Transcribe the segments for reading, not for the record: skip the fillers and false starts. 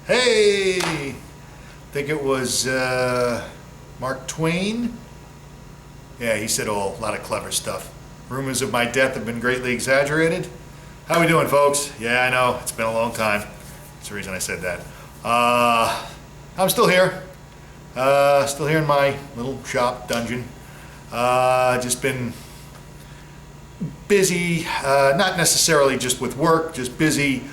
Hey, I think it was Mark Twain. Yeah, he said a lot of clever stuff. Rumors of my death have been greatly exaggerated. How we doing, folks? Yeah, I know, it's been a long time. That's the reason I said that. I'm still here. Still here in my little shop dungeon. Just been busy, not necessarily just with work, just busy.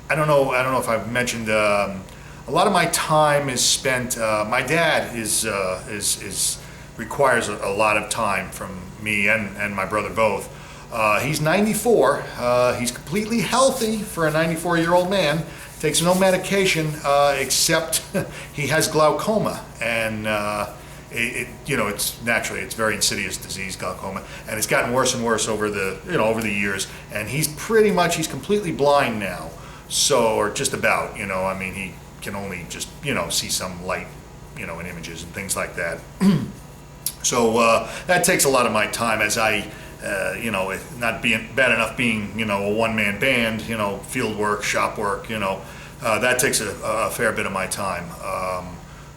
I don't know if I've mentioned, a lot of my time is spent, my dad requires a lot of time from me and my brother both. He's 94, he's completely healthy for a 94-year-old man, takes no medication, except he has glaucoma, and it's very insidious disease, glaucoma, and it's gotten worse and worse over the years, and he's completely blind now. So, or just about, I mean, he can only just, see some light, in images and things like that. So that takes a lot of my time as I, not being bad enough being, a one-man band, field work, shop work, that takes a fair bit of my time.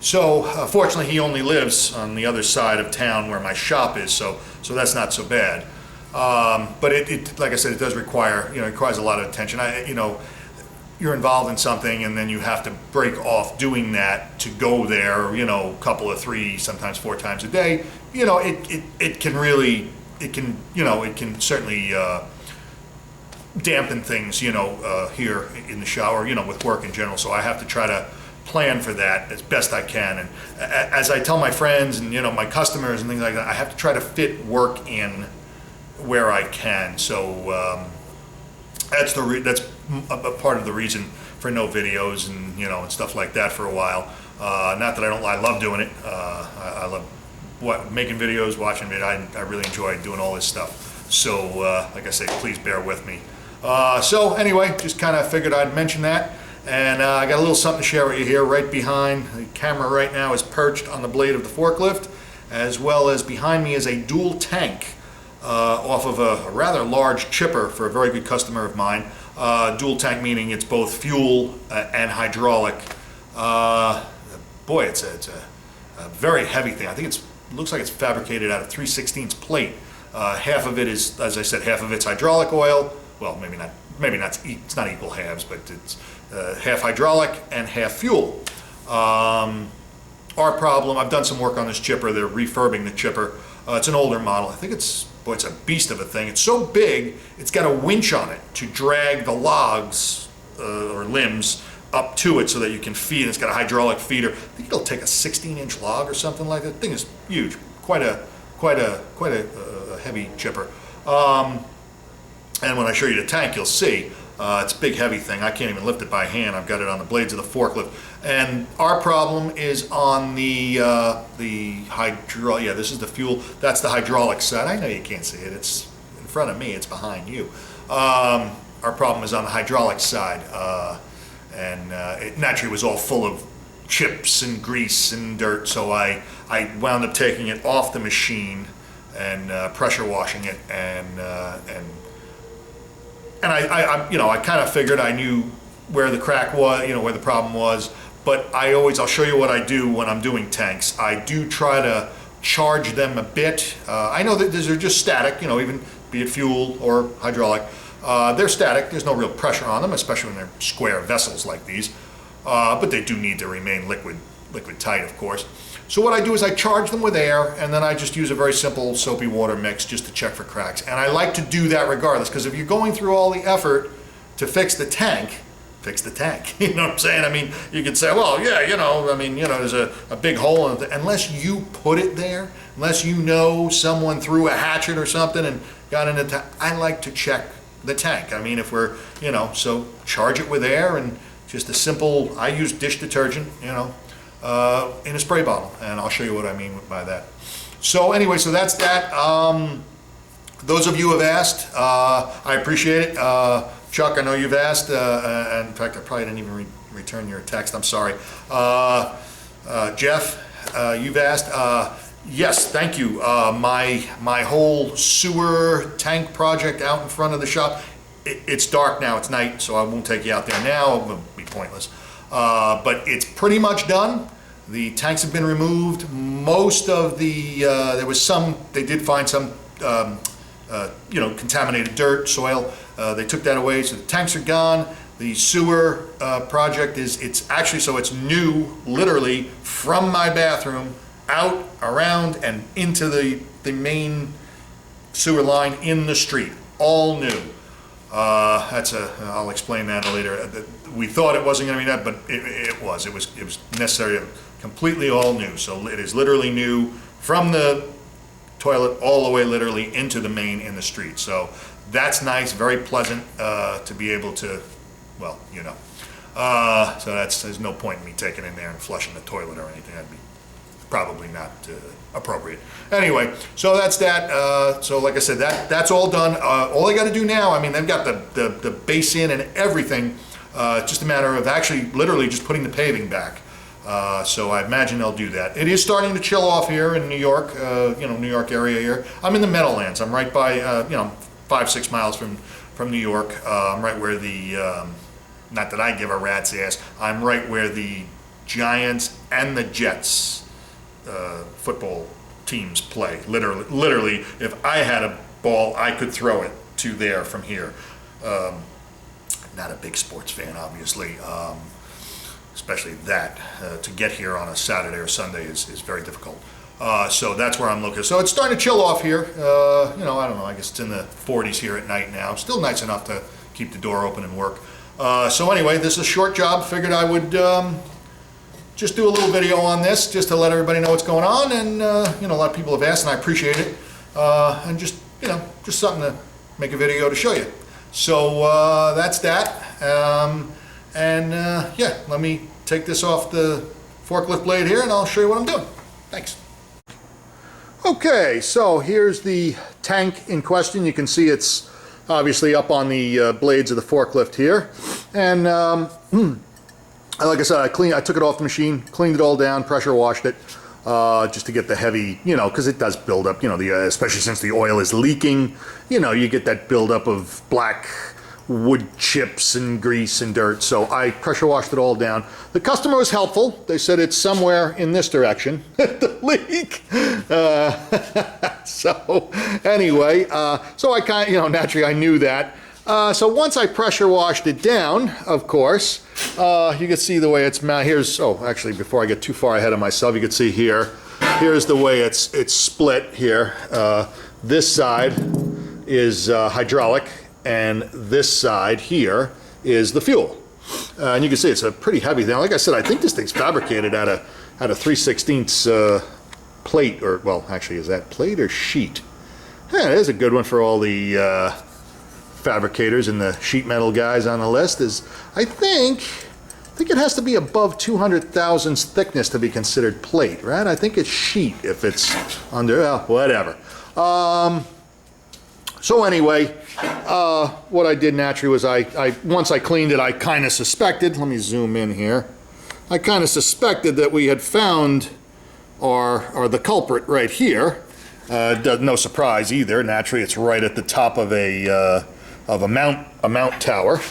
So fortunately, he only lives on the other side of town where my shop is, so that's not so bad. But it, like I said, it does require, it requires a lot of attention. You're involved in something and then you have to break off doing that to go there, a couple of 3, sometimes 4 times a day. It can certainly dampen things, here in the shower, with work in general. So I have to try to plan for that as best I can. And as I tell my friends and, my customers and things like that, I have to try to fit work in where I can. So that's a part of the reason for no videos and and stuff like that for a while. Not that I love doing it. I love making videos, watching it. I really enjoy doing all this stuff. So like I say, please bear with me. So anyway, just kind of figured I'd mention that. And I got a little something to share with you here. Right behind the camera right now is perched on the blade of the forklift, as well as behind me is a dual tank off of a rather large chipper for a very good customer of mine. Dual tank meaning it's both fuel and hydraulic. Boy, it's a very heavy thing. I think it looks like it's fabricated out of 3/16 plate. Half of it is, as I said, half of it's hydraulic oil. Well, maybe not. It's not equal halves, but it's half hydraulic and half fuel. Our problem, I've done some work on this chipper. They're refurbing the chipper. It's an older model. I think it's a beast of a thing. It's so big, it's got a winch on it to drag the logs or limbs up to it so that you can feed. It's got a hydraulic feeder. I think it'll take a 16-inch log or something like that. The thing is huge. Quite a heavy chipper. And when I show you the tank, you'll see it's a big, heavy thing. I can't even lift it by hand. I've got it on the blades of the forklift. And our problem is on the hydraulic. Yeah, this is the fuel. That's the hydraulic side. I know you can't see it. It's in front of me. It's behind you. Our problem is on the hydraulic side, and it naturally was all full of chips and grease and dirt. So I wound up taking it off the machine and pressure washing it, and I kind of figured I knew where the crack was, where the problem was. But I'll show you what I do when I'm doing tanks. I do try to charge them a bit. I know that these are just static, even be it fuel or hydraulic. They're static. There's no real pressure on them, especially when they're square vessels like these. But they do need to remain liquid tight, of course. So what I do is I charge them with air, and then I just use a very simple soapy water mix just to check for cracks. And I like to do that regardless, because if you're going through all the effort to fix the tank. You know what I'm saying? I mean, you could say, well, yeah, there's a big hole in it. Unless you put it there, unless someone threw a hatchet or something and got in the tank, I like to check the tank. I mean, if we're, so charge it with air and just a simple, I use dish detergent, in a spray bottle, and I'll show you what I mean by that. So anyway, so that's that. Those of you who have asked, I appreciate it. Chuck, I know you've asked, and in fact, I probably didn't even return your text. I'm sorry. Jeff, you've asked. Yes, thank you. My whole sewer tank project out in front of the shop, it's dark now, it's night, so I won't take you out there now, it would be pointless. But it's pretty much done. The tanks have been removed. Most of the, there was some, they did find some, contaminated dirt, soil. They took that away, so the tanks are gone. The sewer project it's actually, so it's new, literally, from my bathroom, out, around, and into the main sewer line in the street, all new. I'll explain that later. We thought it wasn't gonna be that, but it was necessary, completely all new. So it is literally new from the toilet all the way literally into the main in the street. So that's nice, very pleasant to be able to, well, so there's no point in me taking in there and flushing the toilet or anything. That'd be probably not appropriate. Anyway, so that's that. So like I said, that's all done. All they got to do now, I mean, they've got the base in and everything. It's just a matter of actually literally just putting the paving back. So I imagine they'll do that. It is starting to chill off here in New York, New York area here. I'm in the Meadowlands. I'm right by, 5-6 miles from New York. I'm right where the, not that I give a rat's ass, I'm right where the Giants and the Jets football teams play. Literally, if I had a ball, I could throw it to there from here. Not a big sports fan, obviously. Especially that, to get here on a Saturday or Sunday is very difficult. So that's where I'm looking. So it's starting to chill off here. I don't know, I guess it's in the 40s here at night now. Still nice enough to keep the door open and work. So anyway, this is a short job. Figured I would just do a little video on this just to let everybody know what's going on. And, a lot of people have asked and I appreciate it. And just something to make a video to show you. So that's that. Let me take this off the forklift blade here and I'll show you what I'm doing. Thanks. Okay, so here's the tank in question. You can see it's obviously up on the blades of the forklift here. And like I said, I took it off the machine, cleaned it all down, pressure washed it, just to get the heavy, because it does build up, especially since the oil is leaking, you get that buildup of black wood chips and grease and dirt. So I pressure washed it all down. The customer was helpful. They said it's somewhere in this direction, the leak. So anyway, so I kind of, naturally I knew that. So once I pressure washed it down, of course, you can see the way it's here's, actually before I get too far ahead of myself, you can see here's the way it's split here. This side is hydraulic, and this side here is the fuel. And you can see it's a pretty heavy thing. Like I said, I think this thing's fabricated out of 3/16 plate, or, well, actually, is that plate or sheet? Yeah, there's a good one for all the fabricators and the sheet metal guys on the list. I think it has to be above 200 thousandths thickness to be considered plate, right? I think it's sheet if it's under, well, whatever. So anyway, what I did naturally was once I cleaned it, I kind of suspected, let me zoom in here, I kind of suspected that we had found the culprit right here. No surprise either. Naturally, it's right at the top of a mount tower.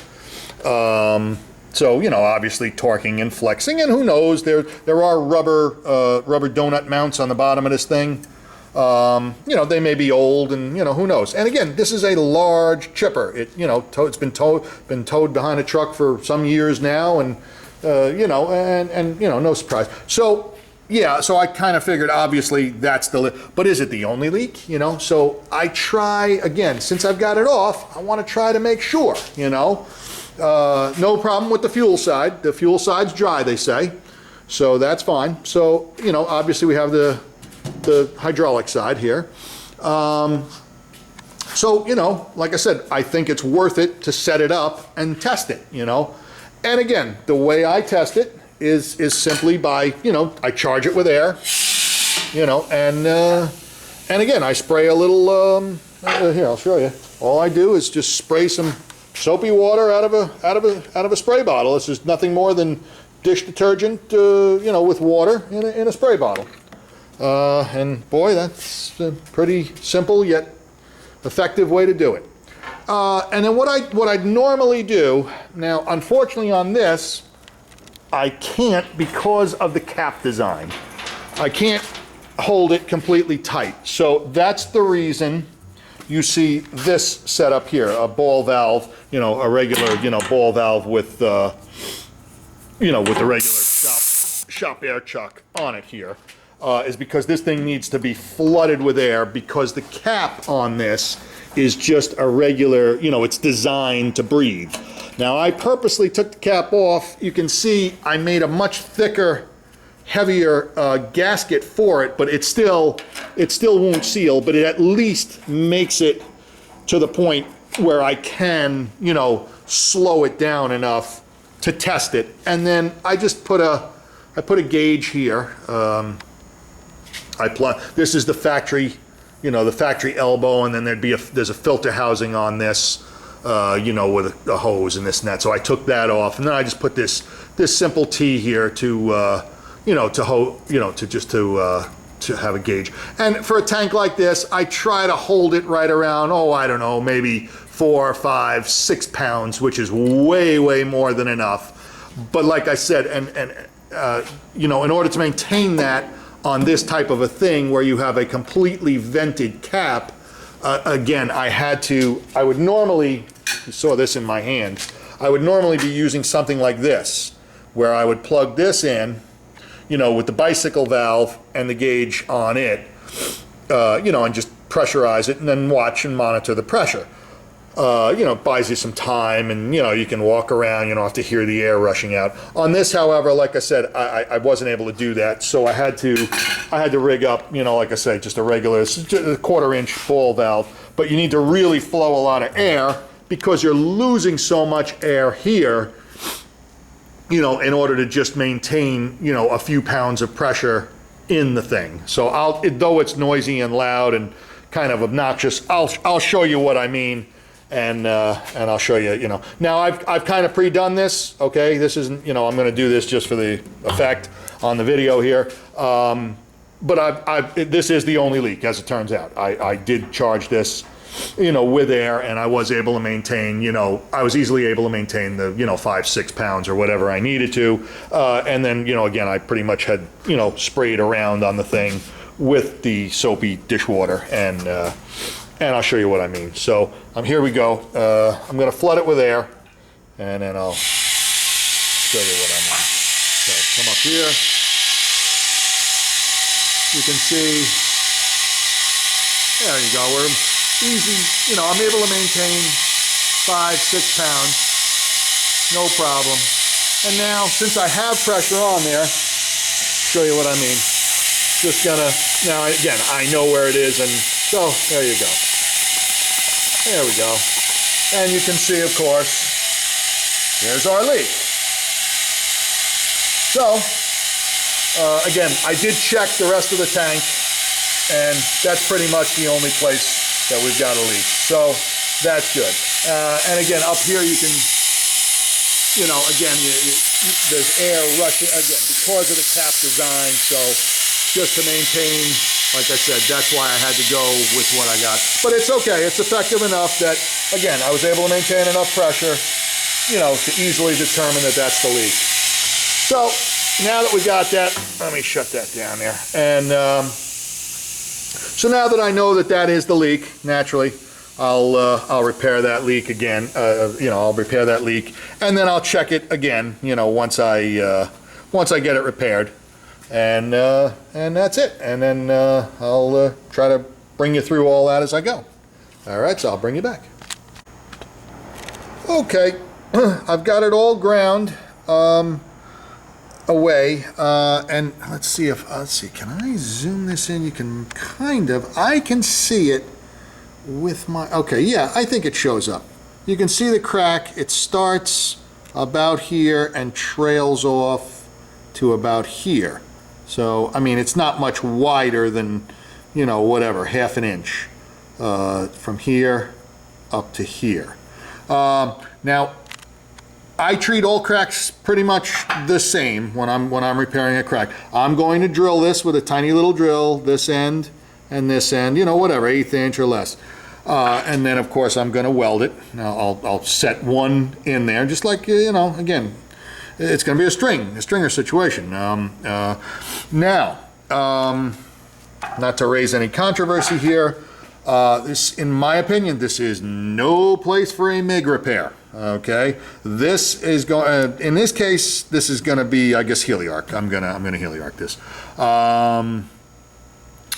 So, obviously torquing and flexing, and who knows, there are rubber donut mounts on the bottom of this thing. They may be old, and who knows. And again, this is a large chipper. It's been towed behind a truck for some years now, and no surprise. So yeah, so I kind of figured obviously that's but is it the only leak? So I try again, since I've got it off, I want to try to make sure. No problem with the fuel side. The fuel side's dry, they say, so that's fine. So obviously we have the hydraulic side here. So, like I said, I think it's worth it to set it up and test it, And again, the way I test it is simply by, I charge it with air, and again, I spray a little, here, I'll show you. All I do is just spray some soapy water out of a spray bottle. This is nothing more than dish detergent, with water in a spray bottle. And boy, that's a pretty simple yet effective way to do it. And then what I'd normally do, now unfortunately on this, I can't because of the cap design. I can't hold it completely tight. So that's the reason you see this setup here, a ball valve, you know, a regular, you know, ball valve with, you know, with the regular shop air chuck on it here, is because this thing needs to be flooded with air because the cap on this is just a regular, you know, it's designed to breathe. Now I purposely took the cap off. You can see I made a much thicker, heavier gasket for it, but it still won't seal, but it at least makes it to the point where I can, you know, slow it down enough to test it. And then I just put a gauge here. This is the factory, you know, the factory elbow, and then there's a filter housing on this, you know, with a hose and this and that. So I took that off, and then I just put this simple T here to, you know, to have a gauge. And for a tank like this, I try to hold it right around, oh, I don't know, maybe 4, 5, 6 pounds, which is way, way more than enough. But like I said, you know, in order to maintain that on this type of a thing where you have a completely vented cap, again, I would normally, you saw this in my hand, I would normally be using something like this, where I would plug this in, you know, with the bicycle valve and the gauge on it, you know, and just pressurize it and then watch and monitor the pressure. You know, it buys you some time, and, you know, you can walk around, you don't have to hear the air rushing out. On this, however, like I said, I wasn't able to do that, so I had to rig up, you know, like I said, just a regular, just a 1/4 inch ball valve, but you need to really flow a lot of air because you're losing so much air here, you know, in order to just maintain, you know, a few pounds of pressure in the thing. So though it's noisy and loud and kind of obnoxious, I'll show you what I mean. And I'll show you, you know. Now I've kind of pre-done this, okay? This isn't, you know, I'm gonna do this just for the effect on the video here. But this is the only leak, as it turns out. I did charge this, you know, with air, and I was able to maintain, you know, I was easily able to maintain the, you know, 5, 6 pounds or whatever I needed to. And then, you know, again, I pretty much had, you know, sprayed around on the thing with the soapy dishwater, and I'll show you what I mean. So here we go. I'm gonna flood it with air, and then I'll show you what I mean. So come up here. You can see, there you go. We're easy, you know, I'm able to maintain 5, 6 pounds, no problem. And now, since I have pressure on there, show you what I mean. Just gonna, now again, I know where it is, and so there you go. There we go. And you can see, of course, there's our leak. So, again, I did check the rest of the tank, and that's pretty much the only place that we've got a leak. So, that's good. And again, up here you can, you know, again, there's air rushing, again, because of the cap design, so just to maintain, like I said, that's why I had to go with what I got. But it's okay, it's effective enough that, again, I was able to maintain enough pressure, you know, to easily determine that that's the leak. So, now that we got that, let me shut that down there. And so now that I know that that is the leak, naturally, I'll repair that leak again, you know, I'll repair that leak, and then I'll check it again, you know, once I get it repaired. And that's it. And then I'll try to bring you through all that as I go. All right, so I'll bring you back. Okay, I've got it all ground away, and let's see, can I zoom this in? You can kind of, I can see it with my, okay, yeah, I think it shows up. You can see the crack. It starts about here and trails off to about here. So, I mean, it's not much wider than, you know, whatever, half an inch from here up to here. Now, I treat all cracks pretty much the same when I'm repairing a crack. I'm going to drill this with a tiny little drill, this end and this end, you know, whatever, 1/8 inch or less. And then, of course, I'm going to weld it. Now, I'll set one in there, just like, you know, again, it's going to be a stringer situation. Now, not to raise any controversy here, this, in my opinion, this is no place for a MIG repair. Okay, this is going. In this case, this is going to be, I guess, Heliarc. I'm gonna Heliarc this.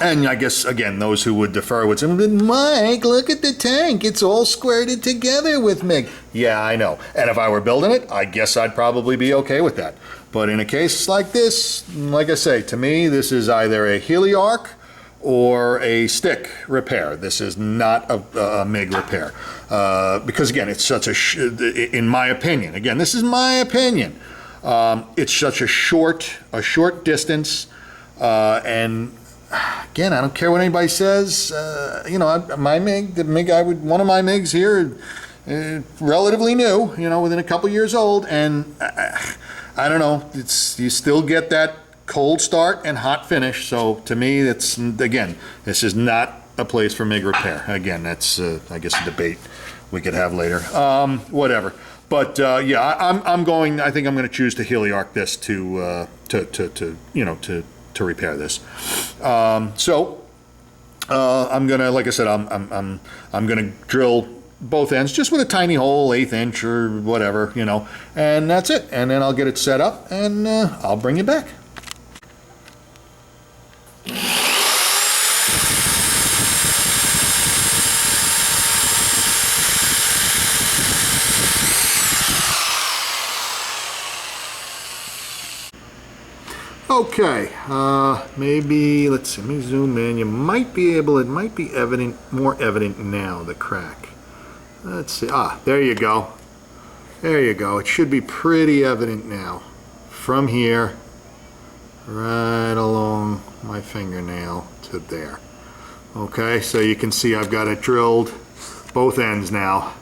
And I guess, again, those who would defer would say, Mike, look at the tank. It's all squirted together with MIG. Yeah, I know. And if I were building it, I guess I'd probably be okay with that. But in a case like this, like I say, to me, this is either a Heliarc or a stick repair. This is not a MIG repair. Because, again, it's such in my opinion, again, this is my opinion, it's such a short distance, and again, I don't care what anybody says. You know, my MIG, one of my MIGs here, relatively new. You know, within a couple years old, and I don't know. You still get that cold start and hot finish. So to me, it's, again, this is not a place for MIG repair. Again, that's I guess a debate we could have later. Whatever. But yeah, I think I'm going to choose to Heliarc this to repair this. So I'm gonna, like I said, I'm gonna drill both ends just with a tiny hole, 1/8 inch or whatever, you know, and that's it. And then I'll get it set up, and I'll bring you back. Okay, maybe, let's see, let me zoom in. You might be able, it might be evident, more evident now, the crack. Let's see, there you go. There you go. It should be pretty evident now. From here, right along my fingernail to there. Okay, so you can see I've got it drilled both ends now.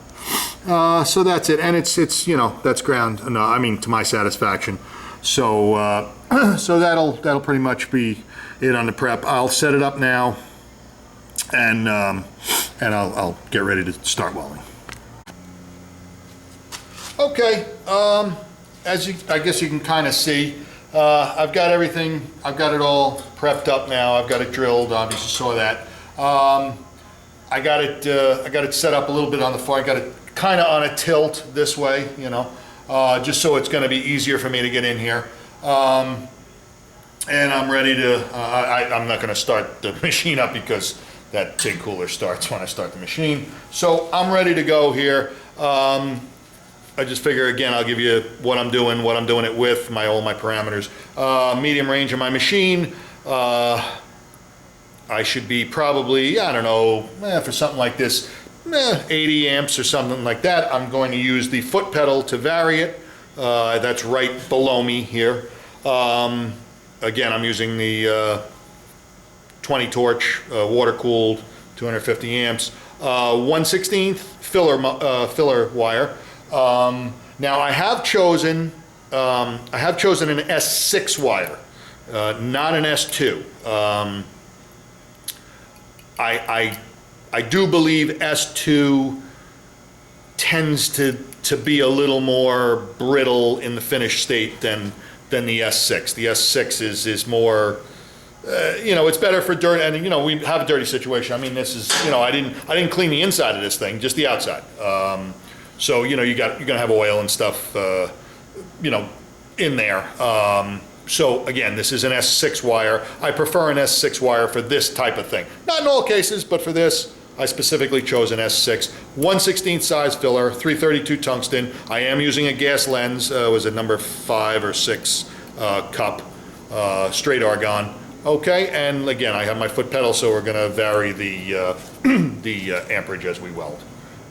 So that's it, and it's you know, that's ground, no, I mean, to my satisfaction. So so that'll pretty much be it on the prep. I'll set it up now, and I'll get ready to start welding. Okay, I guess you can kind of see, I've got everything. I've got it all prepped up now. I've got it drilled. Obviously saw that. I got it set up a little bit on the far. I got it kind of on a tilt this way, you know. Just so it's going to be easier for me to get in here. And I'm ready to, I'm not going to start the machine up because that TIG cooler starts when I start the machine. So I'm ready to go here. I just figure, again, I'll give you what I'm doing it with, all my parameters. Medium range of my machine. I should be probably, I don't know, for something like this, 80 amps or something like that. I'm going to use the foot pedal to vary it. That's right below me here. Again, I'm using the 20 torch water-cooled 250 amps, 1/16 filler wire. Now I have chosen an S6 wire, not an S2. I do believe S2 tends to be a little more brittle in the finished state than the S6. The S6 is more, you know, it's better for dirt, and you know, we have a dirty situation. I mean, this is, you know, I didn't clean the inside of this thing, just the outside. So you know, you're gonna have oil and stuff, you know, in there. So again, this is an S6 wire. I prefer an S6 wire for this type of thing. Not in all cases, but for this, I specifically chose an S6. 1/16 size filler, 332 tungsten. I am using a gas lens, was it number 5 or 6 cup, straight argon. Okay, and again, I have my foot pedal, so we're gonna vary the, the amperage as we weld.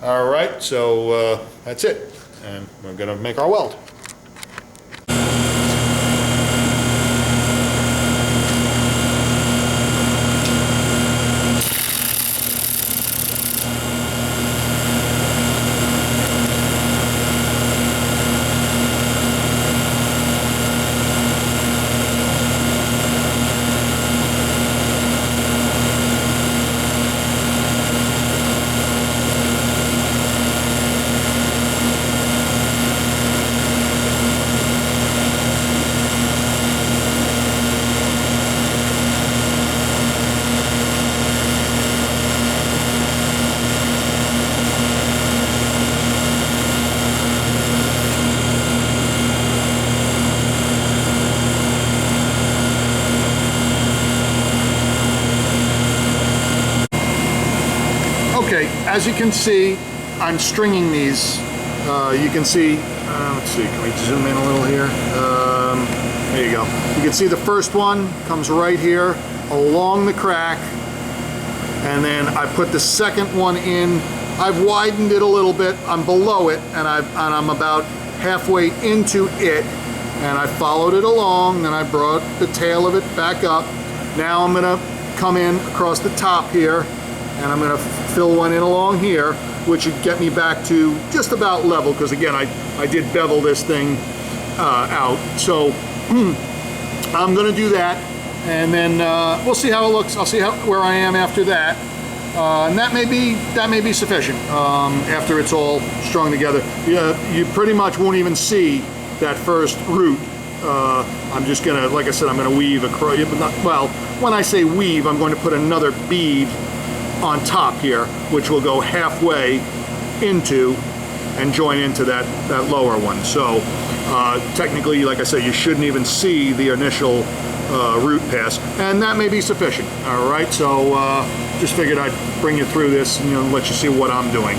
All right, so that's it. And we're gonna make our weld. as you can see, I'm stringing these. You can see, let's see, can we zoom in a little here? There you go. You can see the first one comes right here along the crack, and then I put the second one in. I've widened it a little bit. I'm below it, and I'm about halfway into it, and I followed it along, then I brought the tail of it back up. Now I'm gonna come in across the top here, and I'm gonna fill one in along here, which would get me back to just about level, because again, I did bevel this thing out. So I'm gonna do that, and then we'll see how it looks. I'll see where I am after that. And that may be sufficient after it's all strung together. You pretty much won't even see that first root. I'm just gonna, like I said, I'm gonna weave across. Well, when I say weave, I'm going to put another bead on top here, which will go halfway into and join into that lower one. So technically, like I said, you shouldn't even see the initial root pass, and that may be sufficient. All right, so just figured I'd bring you through this and let you see what I'm doing.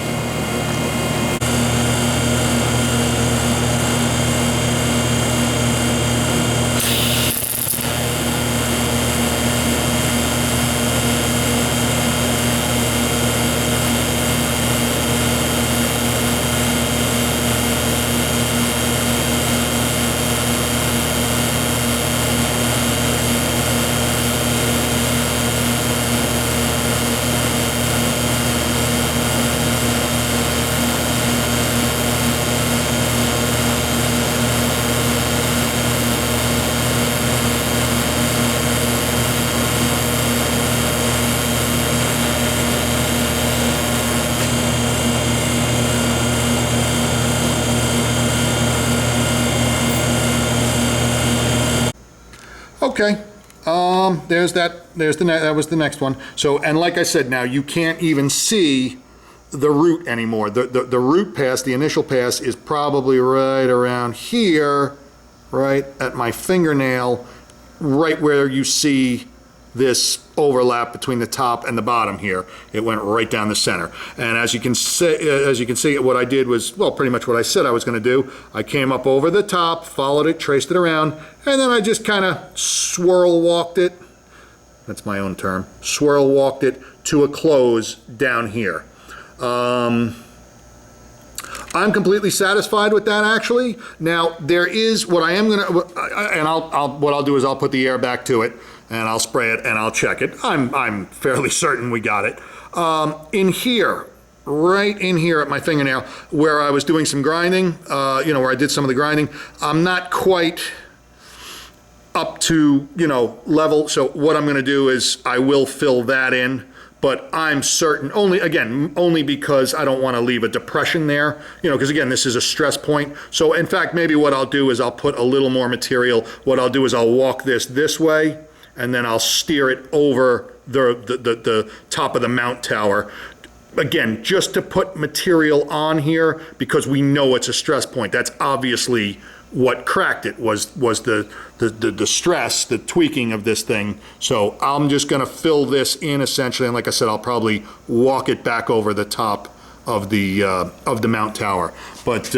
Okay, that was the next one. So, and like I said, now you can't even see the root anymore. The root pass, the initial pass, is probably right around here, right at my fingernail, right where you see this overlap between the top and the bottom here. It went right down the center. And as you can see, what I did was, well, pretty much what I said I was going to do. I came up over the top, followed it, traced it around, and then I just kind of swirl walked it. That's my own term. Swirl walked it to a close down here. I'm completely satisfied with that, actually. Now, there is what I am gonna, and what I'll do is I'll put the air back to it, and I'll spray it, and I'll check it. I'm fairly certain we got it. In here, right in here at my fingernail, where I was doing some grinding, where I did some of the grinding, I'm not quite up to, level. So what I'm gonna do is I will fill that in. But I'm certain, only because I don't want to leave a depression there, because again, this is a stress point. So in fact, maybe what I'll do is I'll put a little more material. What I'll do is I'll walk this way, and then I'll steer it over the top of the mount tower. Again, just to put material on here, because we know it's a stress point. That's obviously what cracked it, was the stress, the tweaking of this thing. So I'm just gonna fill this in essentially, and like I said, I'll probably walk it back over the top of the mount tower. But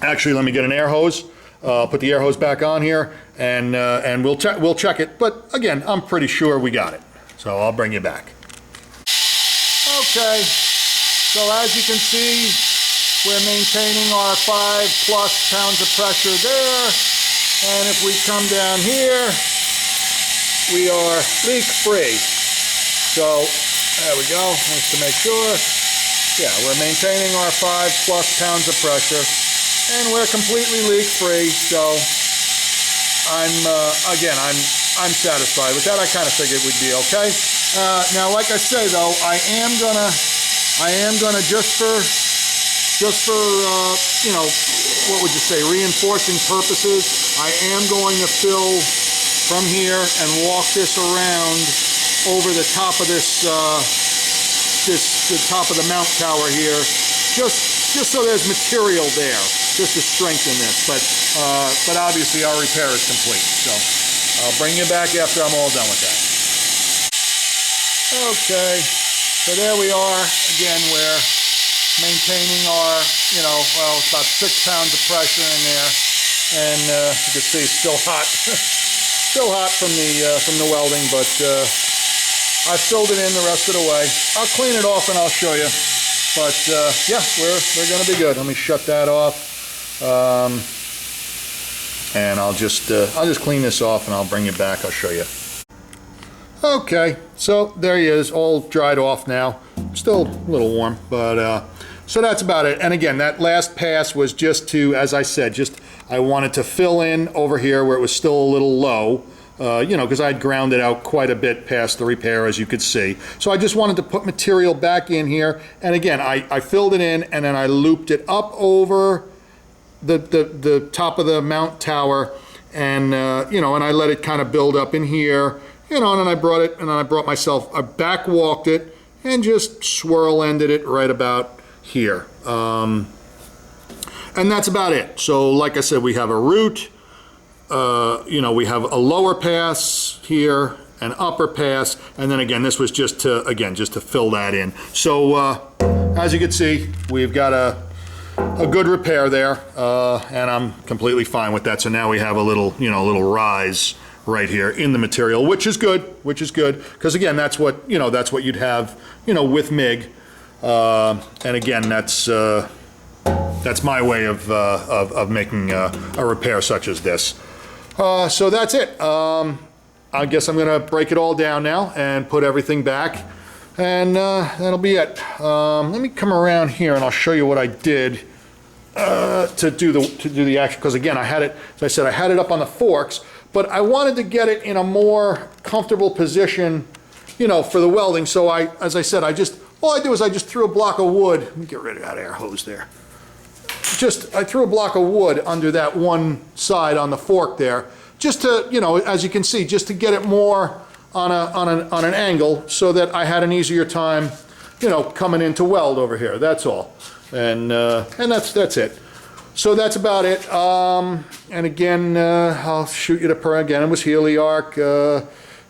actually, let me get an air hose. Put the air hose back on here, and we'll check it. But again, I'm pretty sure we got it. So I'll bring you back. Okay, so as you can see, we're maintaining our 5+ pounds of pressure there. And if we come down here, we are leak free. So there we go, just to make sure. Yeah, we're maintaining our 5+ pounds of pressure, and we're completely leak free. So I'm satisfied with that. I kind of figured we'd be okay. Now, like I say though, I am gonna just for what would you say, reinforcing purposes, I am going to fill from here and walk this around over the top of the top of the mount tower here, just so there's material there, just to strengthen this. But obviously our repair is complete. So I'll bring you back after I'm all done with that. Okay, So there we are. Again, we're maintaining our, well, it's about 6 pounds of pressure in there. And you can see it's still hot. Still hot from the welding, but I filled it in the rest of the way. I'll clean it off and I'll show you. But yeah, we're gonna be good. Let me shut that off. And I'll just clean this off and I'll bring it back. I'll show you. Okay, so there he is, all dried off now. Still a little warm, but so that's about it. And again, that last pass was just to, as I said, I wanted to fill in over here where it was still a little low, because I'd ground it out quite a bit past the repair, as you could see. So I just wanted to put material back in here. And again, I filled it in and then I looped it up over the top of the mount tower, and and I let it kind of build up in here, and then I brought myself, I back walked it and just swirl ended it right about here. And that's about it. So like I said, we have a root, we have a lower pass here, an upper pass, and then again, this was just to fill that in. So as you can see, we've got a good repair there, and I'm completely fine with that. So now we have a little rise right here in the material, which is good, because again, that's what you'd have, with MIG. And again, that's my way of making a repair such as this. So that's it. I guess I'm gonna break it all down now and put everything back, and that'll be it. Let me come around here and I'll show you what I did to do the action, because again, I had it, as I said, I had it up on the forks, but I wanted to get it in a more comfortable position, for the welding. So as I said, all I do is I just threw a block of wood. Let me get rid of that air hose there. I threw a block of wood under that one side on the fork there, just to, as you can see, just to get it more on an angle, so that I had an easier time, coming in to weld over here. That's all. And that's it. So that's about it. And again, I'll shoot you the per again. It was Heliarc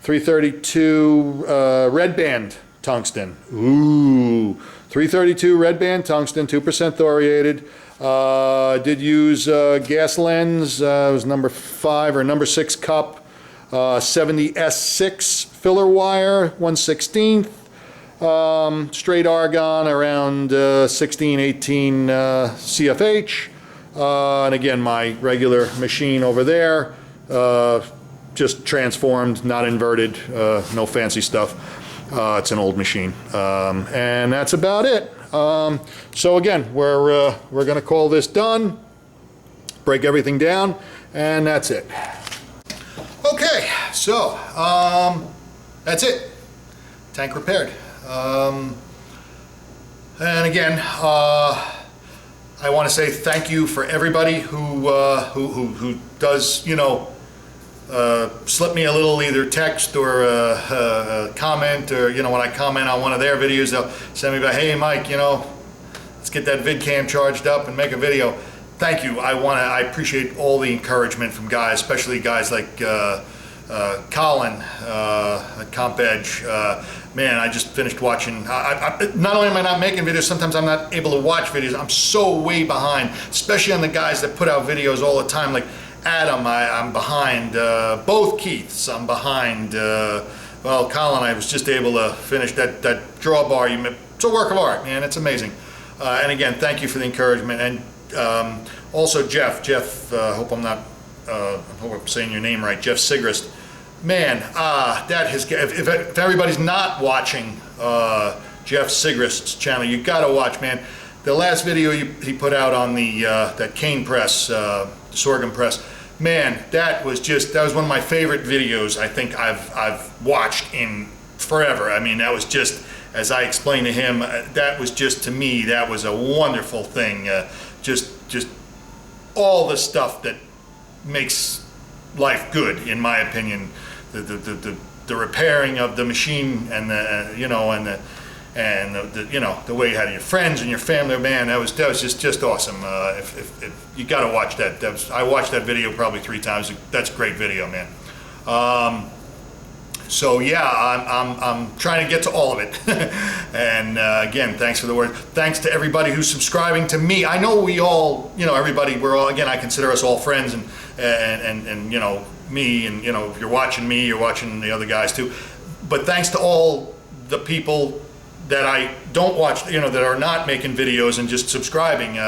332 red band tungsten. Ooh, 332 red band tungsten, 2% thoriated. Did use gas lens. It was number 5 or number 6 cup. 70S6 filler wire, 1/16. Straight argon around 16, 18 CFH. And again, my regular machine over there, just transformed, not inverted, no fancy stuff. It's an old machine. And that's about it. So again, we're gonna call this done, break everything down, and that's it. Okay, so that's it. Tank repaired. And again, I want to say thank you for everybody who does, slip me a little either text or a comment, or when I comment on one of their videos, they'll send me back, hey Mike, let's get that VidCam charged up and make a video. Thank you. I appreciate all the encouragement from guys, especially guys like Colin at CompEdge. Man, I just finished watching. Not only am I not making videos, sometimes I'm not able to watch videos. I'm so way behind, especially on the guys that put out videos all the time. Like Adam, I'm behind. Both Keiths, I'm behind. Well, Colin, I was just able to finish that drawbar. It's a work of art, man. It's amazing. And again, thank you for the encouragement. And also Jeff, I hope I'm saying your name right, Jeff Sigrist. Man, that has, if everybody's not watching Jeff Sigrist's channel, you gotta watch, man. The last video he put out on the that cane press, sorghum press, man, that was one of my favorite videos I think I've watched in forever. I mean, that was just, as I explained to him, that was just, to me, that was a wonderful thing. Just all the stuff that makes life good, in my opinion. The repairing of the machine, and the the way you had your friends and your family, man, that was just awesome. If you got to watch that. I watched that video probably 3 times. That's a great video, man. So yeah, I'm trying to get to all of it. And again, thanks for the word. Thanks to everybody who's subscribing to me. I know we all, everybody, we're all, again, I consider us all friends, and me, and if you're watching me, you're watching the other guys too. But thanks to all the people that I don't watch, that are not making videos and just subscribing.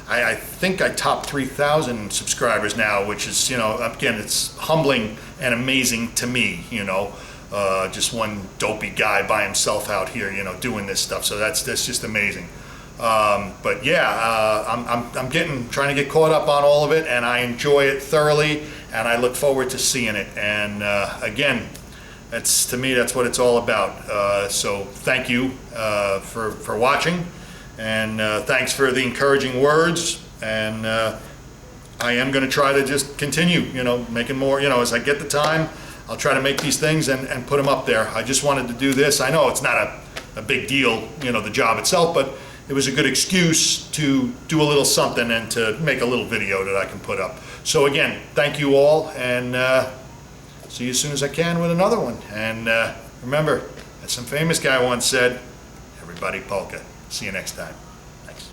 I think I topped 3,000 subscribers now, which is, again, it's humbling and amazing to me, just one dopey guy by himself out here, doing this stuff. So that's just amazing. But yeah, I'm trying to get caught up on all of it, and I enjoy it thoroughly, and I look forward to seeing it. And again, to me, that's what it's all about. So thank you for watching, and thanks for the encouraging words. And I am going to try to just continue, making more, as I get the time, I'll try to make these things and put them up there. I just wanted to do this. I know it's not a big deal, the job itself, but it was a good excuse to do a little something and to make a little video that I can put up. So again, thank you all, and see you as soon as I can with another one. And remember, as some famous guy once said, everybody polka. See you next time.